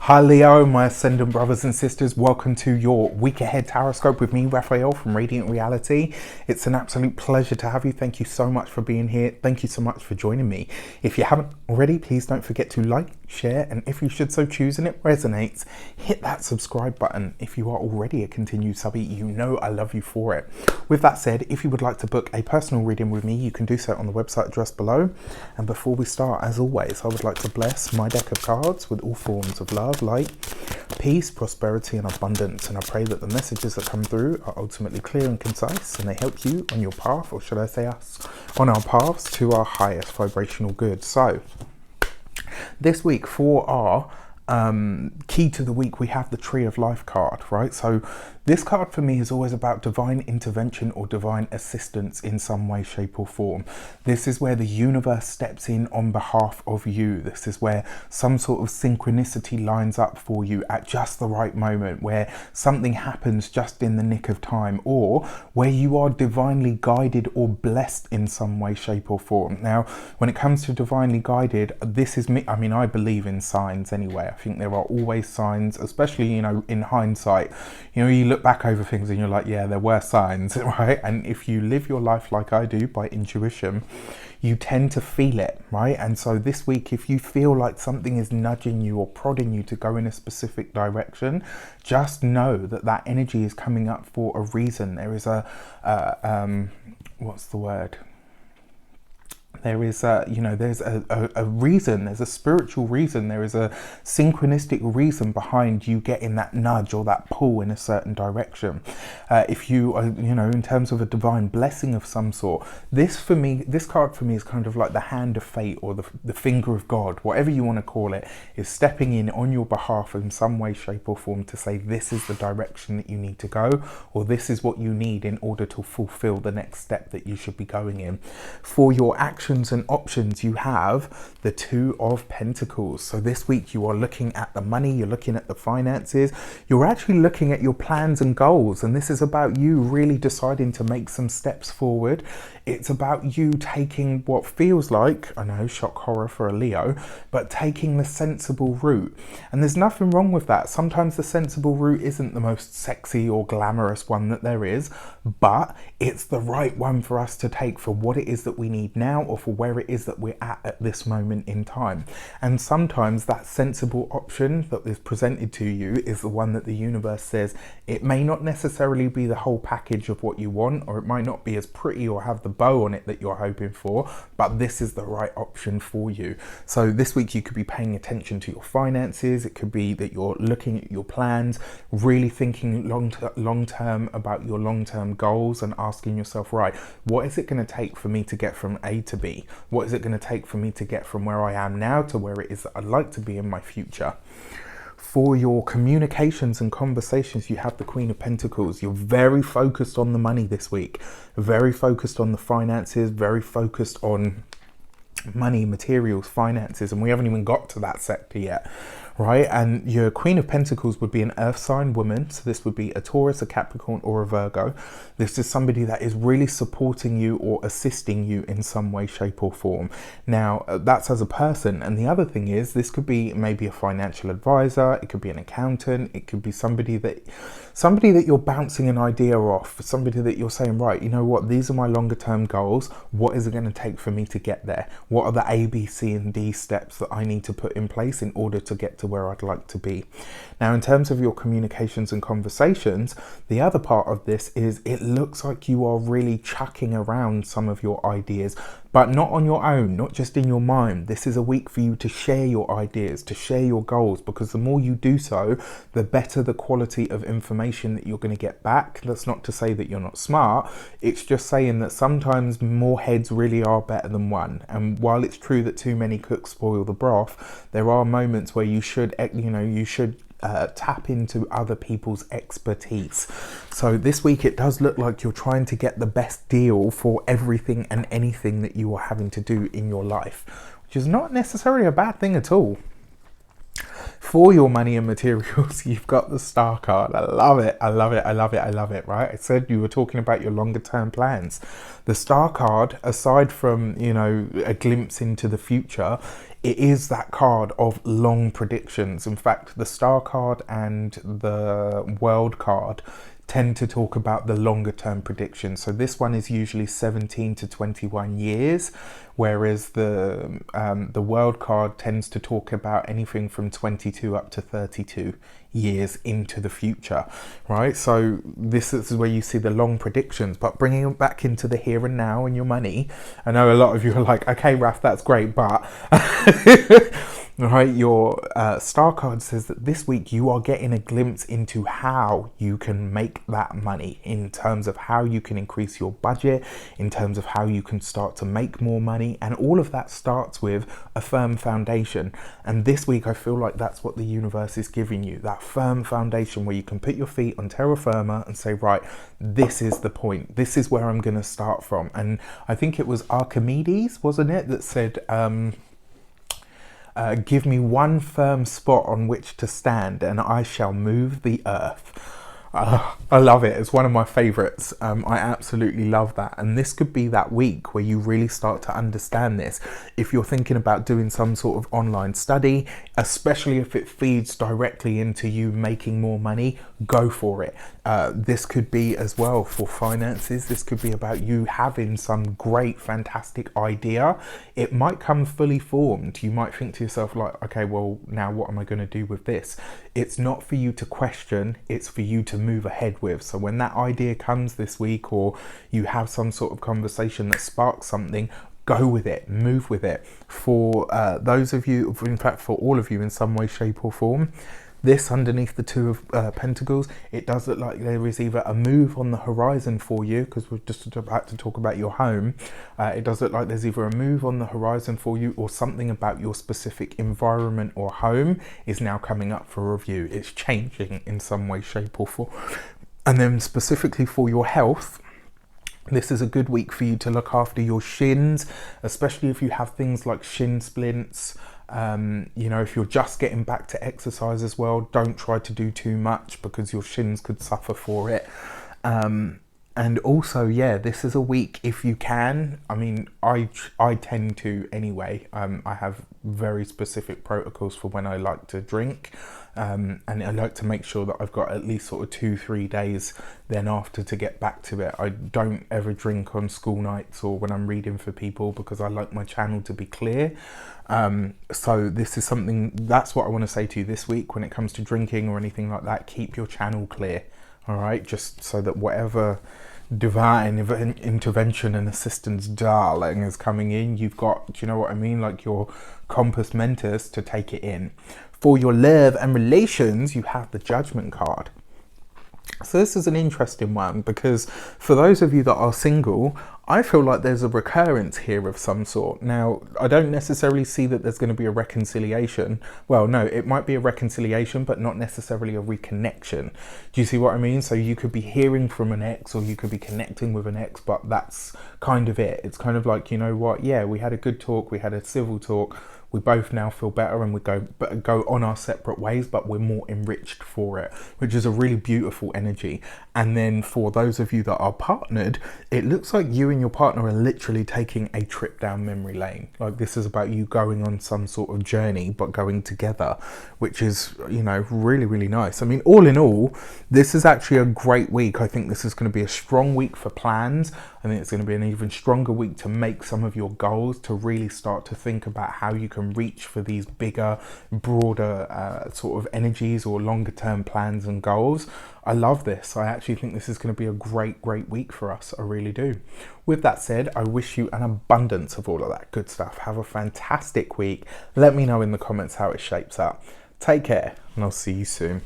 Hi Leo, my ascendant brothers and sisters. Welcome to your week ahead Taroscope with me, Raphael from Radiant Reality. It's an absolute pleasure to have you. Thank you so much for being here. Thank you so much for joining me. If you haven't already, please don't forget to like, share, and if you should so choose and it resonates, hit that subscribe button. If you are already a continued subby, you know I love you for it. With that said, if you would like to book a personal reading with me, you can do so on the website address below. And before we start, as always, I would like to bless my deck of cards with all forms of love, light, peace, prosperity, and abundance. And I pray that the messages that come through are ultimately clear and concise, and they help you on your path, or should I say us, on our paths to our highest vibrational good. So this week for our key to the week, we have the Tree of Life card, right? So this card for me is always about divine intervention or divine assistance in some way, shape, or form. This is where the universe steps in on behalf of you. This is where some sort of synchronicity lines up for you at just the right moment, where something happens just in the nick of time, or where you are divinely guided or blessed in some way, shape, or form. Now, when it comes to divinely guided, this is me. I mean, I believe in signs anyway. I think there are always signs, especially, you know, in hindsight. You know, you look back over things and you're like, yeah, there were signs, right? And if you live your life like I do, by intuition, you tend to feel it, right? And so this week, if you feel like something is nudging you or prodding you to go in a specific direction, just know that that energy is coming up for a reason. There is what's the word? There is there's a reason, there's a spiritual reason, there is a synchronistic reason behind you getting that nudge or that pull in a certain direction. If you are, in terms of a divine blessing of some sort, this card for me is kind of like the hand of fate, or the finger of God, whatever you want to call it, is stepping in on your behalf in some way, shape, or form to say this is the direction that you need to go, or this is what you need in order to fulfill the next step that you should be going in. For your actions and options, you have the Two of Pentacles. So this week you are looking at the money, you're looking at the finances, you're actually looking at your plans and goals, and this is about you really deciding to make some steps forward. It's about you taking what feels like, I know, shock horror for a Leo, but taking the sensible route. And there's nothing wrong with that. Sometimes the sensible route isn't the most sexy or glamorous one that there is, but it's the right one for us to take for what it is that we need now, or for where it is that we're at this moment in time. And sometimes that sensible option that is presented to you is the one that the universe says, it may not necessarily be the whole package of what you want, or it might not be as pretty or have the bow on it that you're hoping for, but this is the right option for you. So this week you could be paying attention to your finances. It could be that you're looking at your plans, really thinking long term about your long-term goals, and asking yourself, right, what is it going to take for me to get from A to B? What is it going to take for me to get from where I am now to where it is that I'd like to be in my future? For your communications and conversations, you have the Queen of Pentacles. You're very focused on the money this week, very focused on the finances, very focused on money, materials, finances, and we haven't even got to that sector yet, right? And your Queen of Pentacles would be an earth sign woman, so this would be a Taurus, a Capricorn, or a Virgo. This is somebody that is really supporting you or assisting you in some way, shape, or form. Now, that's as a person. And the other thing is, this could be maybe a financial advisor, it could be an accountant, it could be somebody that you're bouncing an idea off, somebody that you're saying, right, you know what, these are my longer term goals. What is it going to take for me to get there? What are the A, B, C, and D steps that I need to put in place in order to get to where I'd like to be? Now, in terms of your communications and conversations, the other part of this is it looks like you are really chucking around some of your ideas, but not on your own, not just in your mind. This is a week for you to share your ideas, to share your goals, because the more you do so, the better the quality of information that you're going to get back. That's not to say that you're not smart. It's just saying that sometimes more heads really are better than one. And while it's true that too many cooks spoil the broth, there are moments where you should tap into other people's expertise. So this week it does look like you're trying to get the best deal for everything and anything that you are having to do in your life, which is not necessarily a bad thing at all. For your money and materials, you've got the Star card. I love it. I love it. I love it. I love it. Right? I said you were talking about your longer term plans. The Star card, aside from, you know, a glimpse into the future, it is that card of long predictions. In fact, the Star card and the World card tend to talk about the longer term predictions. So this one is usually 17 to 21 years, whereas the World card tends to talk about anything from 22 up to 32 years into the future, right? So this is where you see the long predictions, but bringing it back into the here and now and your money. I know a lot of you are like, okay, Raf, that's great, but right, your Star card says that this week you are getting a glimpse into how you can make that money, in terms of how you can increase your budget, in terms of how you can start to make more money, and all of that starts with a firm foundation. And this week I feel like that's what the universe is giving you, that firm foundation where you can put your feet on terra firma and say, right, this is the point, this is where I'm going to start from. And I think it was Archimedes, wasn't it, that said, give me one firm spot on which to stand and I shall move the earth. I love it. It's one of my favorites. I absolutely love that. And this could be that week where you really start to understand this. If you're thinking about doing some sort of online study, especially if it feeds directly into you making more money, go for it. This could be as well for finances. This could be about you having some great, fantastic idea. It might come fully formed. You might think to yourself like, okay, well, now what am I going to do with this? It's not for you to question, it's for you to move ahead with. So when that idea comes this week, or you have some sort of conversation that sparks something, go with it, move with it. For those of you, in fact, for all of you in some way, shape or form, this underneath the Two of Pentacles, it does look like there is either a move on the horizon for you, because we're just about to talk about your home. It does look like there's either a move on the horizon for you, or something about your specific environment or home is now coming up for review. It's changing in some way, shape or form. And then specifically for your health, this is a good week for you to look after your shins, especially if you have things like shin splints. You know, if you're just getting back to exercise as well, don't try to do too much because your shins could suffer for it. And also, yeah, this is a week, if you can, I mean, I tend to anyway, I have very specific protocols for when I like to drink. And I like to make sure that I've got at least sort of 2-3 days then after to get back to it. I don't ever drink on school nights or when I'm reading for people, because I like my channel to be clear. So this is something, that's what I want to say to you this week when it comes to drinking or anything like that. Keep your channel clear, all right? Just so that whatever divine intervention and assistance, darling, is coming in, you've got, do you know what I mean, like your compass mentis to take it in. For your love and relations, you have the Judgment card. So this is an interesting one, because for those of you that are single, I feel like there's a recurrence here of some sort. Now, I don't necessarily see that there's going to be a reconciliation. Well, no, it might be a reconciliation, but not necessarily a reconnection. Do you see what I mean? So you could be hearing from an ex, or you could be connecting with an ex, but that's kind of it. It's kind of like, you know what, yeah, we had a good talk, we had a civil talk, we both now feel better, and we go on our separate ways, but we're more enriched for it, which is a really beautiful energy. And then for those of you that are partnered, it looks like you and your partner are literally taking a trip down memory lane. Like, this is about you going on some sort of journey, but going together, which is, you know, really, really nice. I mean, all in all, this is actually a great week. I think this is going to be a strong week for plans. I think it's going to be an even stronger week to make some of your goals, to really start to think about how you can reach for these bigger, broader sort of energies or longer term plans and goals. I love this. I actually think this is going to be a great, great week for us. I really do. With that said, I wish you an abundance of all of that good stuff. Have a fantastic week. Let me know in the comments how it shapes up. Take care, and I'll see you soon.